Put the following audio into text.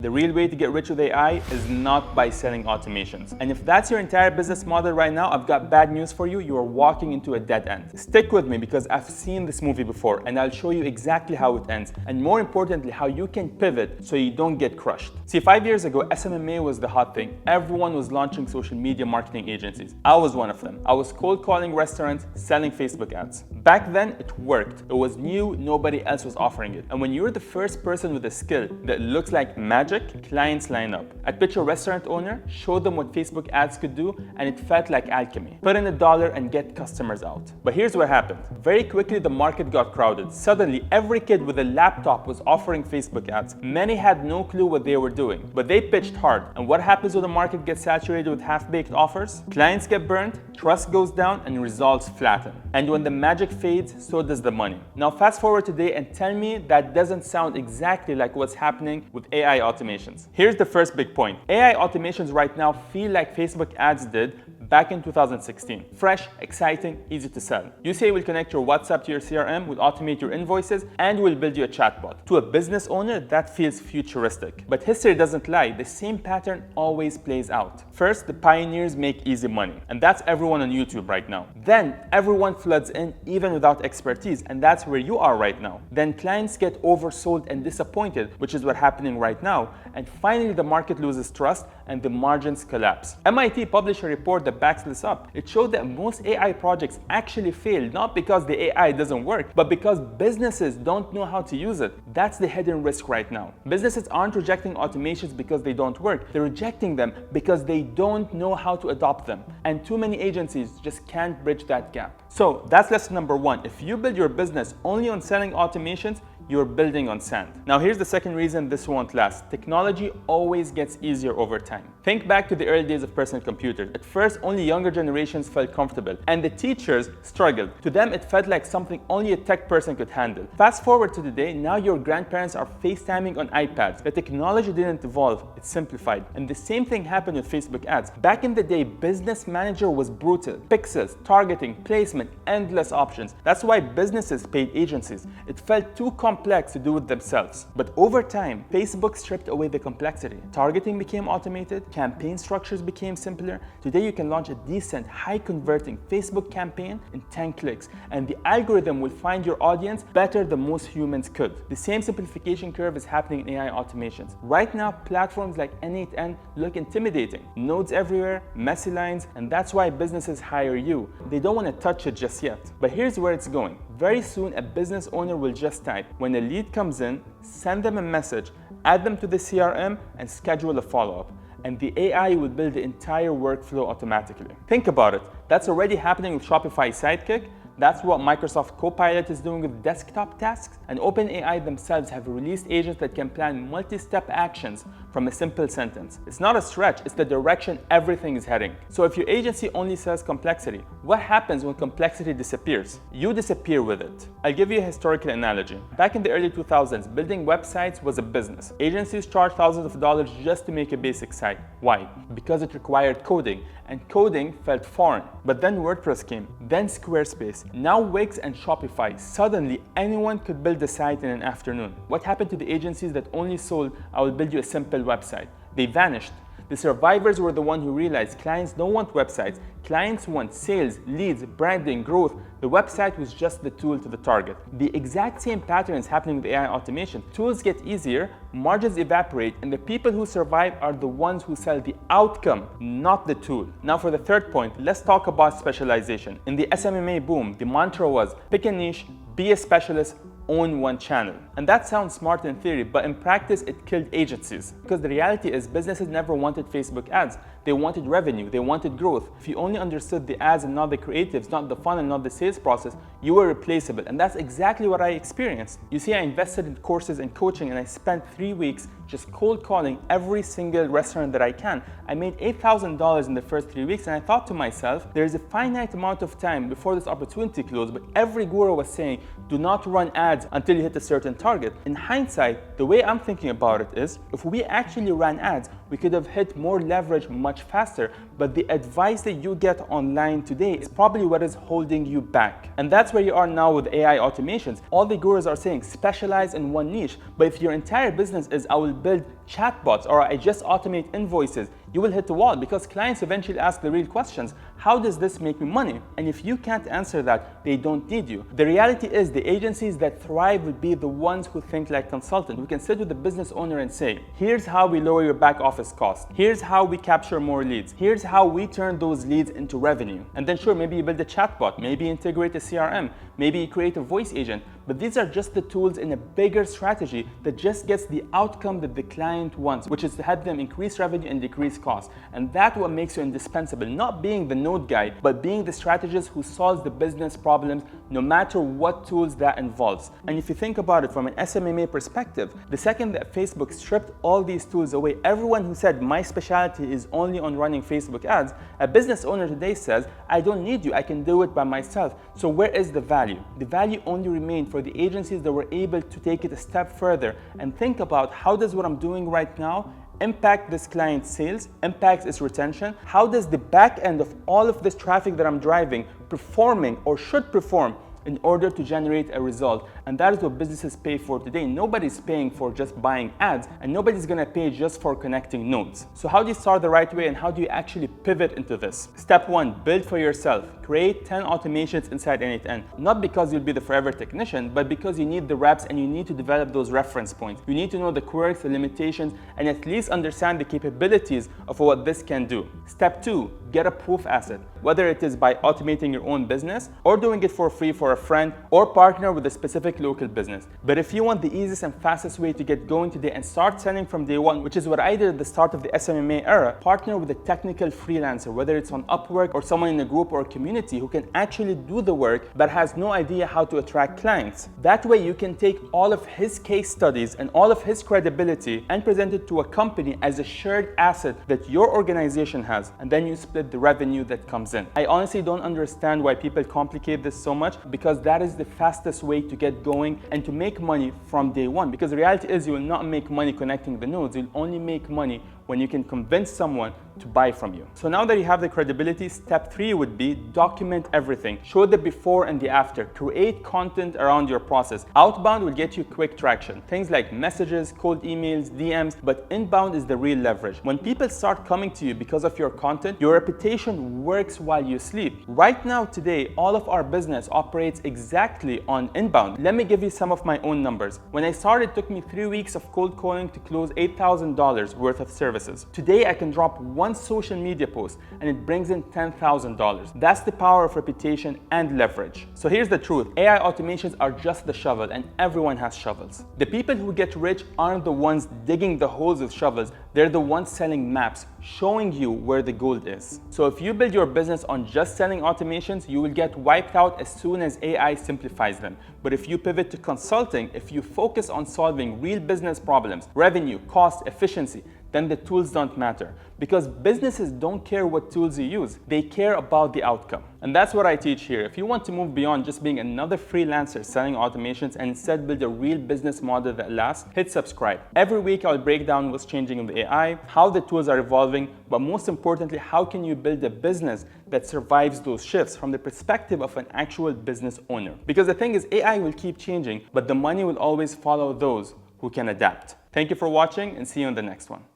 The real way to get rich with AI is not by selling automations. And if that's your entire business model right now, I've got bad news for you. You are walking into a dead end. Stick with me because I've seen this movie before and I'll show you exactly how it ends. And more importantly, how you can pivot so you don't get crushed. See, 5 years ago, SMMA was the hot thing. Everyone was launching social media marketing agencies. I was one of them. I was cold calling restaurants, selling Facebook ads. Back then, it worked. It was new, nobody else was offering it. And when you're the first person with a skill that looks like magic, clients line up. I'd pitch a restaurant owner, show them what Facebook ads could do, and it felt like alchemy. Put in $1 and get customers out. But here's what happened. Very quickly, the market got crowded. Suddenly, every kid with a laptop was offering Facebook ads. Many had no clue what they were doing, but they pitched hard. And what happens when the market gets saturated with half-baked offers? Clients get burned, trust goes down, and results flatten. And when the magic fades, so does the money. Now fast forward today and tell me that doesn't sound exactly like what's happening with AI automations. Here's the first big point. AI automations right now feel like Facebook ads did back in 2016. Fresh, exciting, easy to sell. You say we'll connect your WhatsApp to your CRM, we'll automate your invoices, and we'll build you a chatbot. To a business owner, that feels futuristic. But history doesn't lie. The same pattern always plays out. First, the pioneers make easy money, and that's everyone on YouTube right now. Then, everyone floods in even without expertise, and that's where you are right now. Then clients get oversold and disappointed, which is what's happening right now. And finally, the market loses trust and the margins collapse. MIT published a report that backs this up. It showed that most AI projects actually fail, not because the AI doesn't work, but because businesses don't know how to use it. That's the hidden risk right now. Businesses aren't rejecting automations because they don't work. They're rejecting them because they don't know how to adopt them. And too many agencies just can't bridge that gap. So that's lesson number one. If you build your business only on selling automations, you're building on sand. Now here's the second reason this won't last. Technology always gets easier over time. Think back to the early days of personal computers. At first, only younger generations felt comfortable, and the teachers struggled. To them, it felt like something only a tech person could handle. Fast forward to today, now your grandparents are FaceTiming on iPads. The technology didn't evolve, it simplified. And the same thing happened with Facebook ads. Back in the day, business manager was brutal. Pixels, targeting, placement, endless options. That's why businesses paid agencies. It felt too complex to do it themselves. But over time, Facebook stripped away the complexity. Targeting became automated, campaign structures became simpler. Today you can launch a decent, high-converting Facebook campaign in 10 clicks, and the algorithm will find your audience better than most humans could. The same simplification curve is happening in AI automations. Right now, platforms like N8N look intimidating. Nodes everywhere, messy lines, and that's why businesses hire you. They don't want to touch it just yet. But here's where it's going. Very soon, a business owner will just type, when a lead comes in, send them a message, add them to the CRM, and schedule a follow-up. And the AI will build the entire workflow automatically. Think about it. That's already happening with Shopify Sidekick. That's what Microsoft Copilot is doing with desktop tasks. And OpenAI themselves have released agents that can plan multi-step actions from a simple sentence. It's not a stretch, it's the direction everything is heading. So if your agency only sells complexity, what happens when complexity disappears? You disappear with it. I'll give you a historical analogy. Back in the early 2000s, building websites was a business. Agencies charged thousands of dollars just to make a basic site. Why? Because it required coding, and coding felt foreign. But then WordPress came, then Squarespace, now Wix and Shopify. Suddenly, anyone could build a site in an afternoon. What happened to the agencies that only sold, I will build you a simple website? They vanished. The survivors were the ones who realized clients don't want websites. Clients want sales, leads, branding, growth. The website was just the tool to the target. The exact same pattern is happening with AI automation. Tools get easier, margins evaporate, and the people who survive are the ones who sell the outcome, not the tool. Now for the third point, let's talk about specialization. In the SMMA boom, the mantra was pick a niche, be a specialist, own one channel. And that sounds smart in theory, but in practice it killed agencies. Because the reality is businesses never wanted Facebook ads. They wanted revenue, they wanted growth. If you only understood the ads and not the creatives, not the fun and not the sales process, you were replaceable. And that's exactly what I experienced. You see, I invested in courses and coaching, and I spent 3 weeks just cold calling every single restaurant that I can. I made $8,000 in the first 3 weeks, and I thought to myself, there is a finite amount of time before this opportunity closed, but every guru was saying, do not run ads until you hit a certain target. In hindsight, the way I'm thinking about it is, if we actually ran ads, we could have hit more leverage much faster, but the advice that you get online today is probably what is holding you back. And that's where you are now with AI automations. All the gurus are saying specialize in one niche, but if your entire business is I will build chatbots or I just automate invoices, you will hit the wall because clients eventually ask the real questions. How does this make me money? And if you can't answer that, they don't need you. The reality is the agencies that thrive will be the ones who think like consultants. We can sit with the business owner and say, here's how we lower your back office costs. Here's how we capture more leads. Here's how we turn those leads into revenue. And then sure, maybe you build a chatbot, maybe integrate a CRM, maybe you create a voice agent. But these are just the tools in a bigger strategy that just gets the outcome that the client wants, which is to help them increase revenue and decrease costs. And that's what makes you indispensable, not being the node guy, but being the strategist who solves the business problems no matter what tools that involves. And if you think about it from an SMMA perspective, the second that Facebook stripped all these tools away, everyone who said my specialty is only on running Facebook ads, a business owner today says, I don't need you, I can do it by myself. So where is the value? The value only remained for the agencies that were able to take it a step further and think about how does what I'm doing right now impact this client's sales, impacts its retention? How does the back end of all of this traffic that I'm driving performing or should perform in order to generate a result? And that is what businesses pay for today. Nobody's paying for just buying ads, and nobody's gonna pay just for connecting nodes. So how do you start the right way, and how do you actually pivot into this? Step 1, build for yourself. Create 10 automations inside N8N. Not because you'll be the forever technician, but because you need the reps and you need to develop those reference points. You need to know the quirks, the limitations, and at least understand the capabilities of what this can do. Step 2, get a proof asset. Whether it is by automating your own business or doing it for free for a friend or partner with a specific local business. But if you want the easiest and fastest way to get going today and start selling from day one, which is what I did at the start of the SMMA era, partner with a technical freelancer, whether it's on Upwork or someone in a group or a community who can actually do the work but has no idea how to attract clients. That way you can take all of his case studies and all of his credibility and present it to a company as a shared asset that your organization has, and then you split the revenue that comes in. I honestly don't understand why people complicate this so much, because that is the fastest way to get going and to make money from day one. Because the reality is you will not make money connecting the nodes, you'll only make money when you can convince someone to buy from you. So now that you have the credibility, step 3 would be document everything. Show the before and the after. Create content around your process. Outbound will get you quick traction. Things like messages, cold emails, DMs, but inbound is the real leverage. When people start coming to you because of your content, your reputation works while you sleep. Right now, today, all of our business operates exactly on inbound. Let me give you some of my own numbers. When I started, it took me 3 weeks of cold calling to close $8,000 worth of services. Today, I can drop one social media post and it brings in $10,000. That's the power of reputation and leverage. So here's the truth. AI automations are just the shovel, and everyone has shovels. The people who get rich aren't the ones digging the holes with shovels. They're the ones selling maps, showing you where the gold is. So if you build your business on just selling automations, you will get wiped out as soon as AI simplifies them. But if you pivot to consulting, if you focus on solving real business problems, revenue, cost, efficiency, then the tools don't matter, because businesses don't care what tools you use. They care about the outcome. And that's what I teach here. If you want to move beyond just being another freelancer selling automations and instead build a real business model that lasts, hit subscribe. Every week I'll break down what's changing in the AI, how the tools are evolving, but most importantly, how can you build a business that survives those shifts from the perspective of an actual business owner. Because the thing is, AI will keep changing, but the money will always follow those who can adapt. Thank you for watching, and see you in the next one.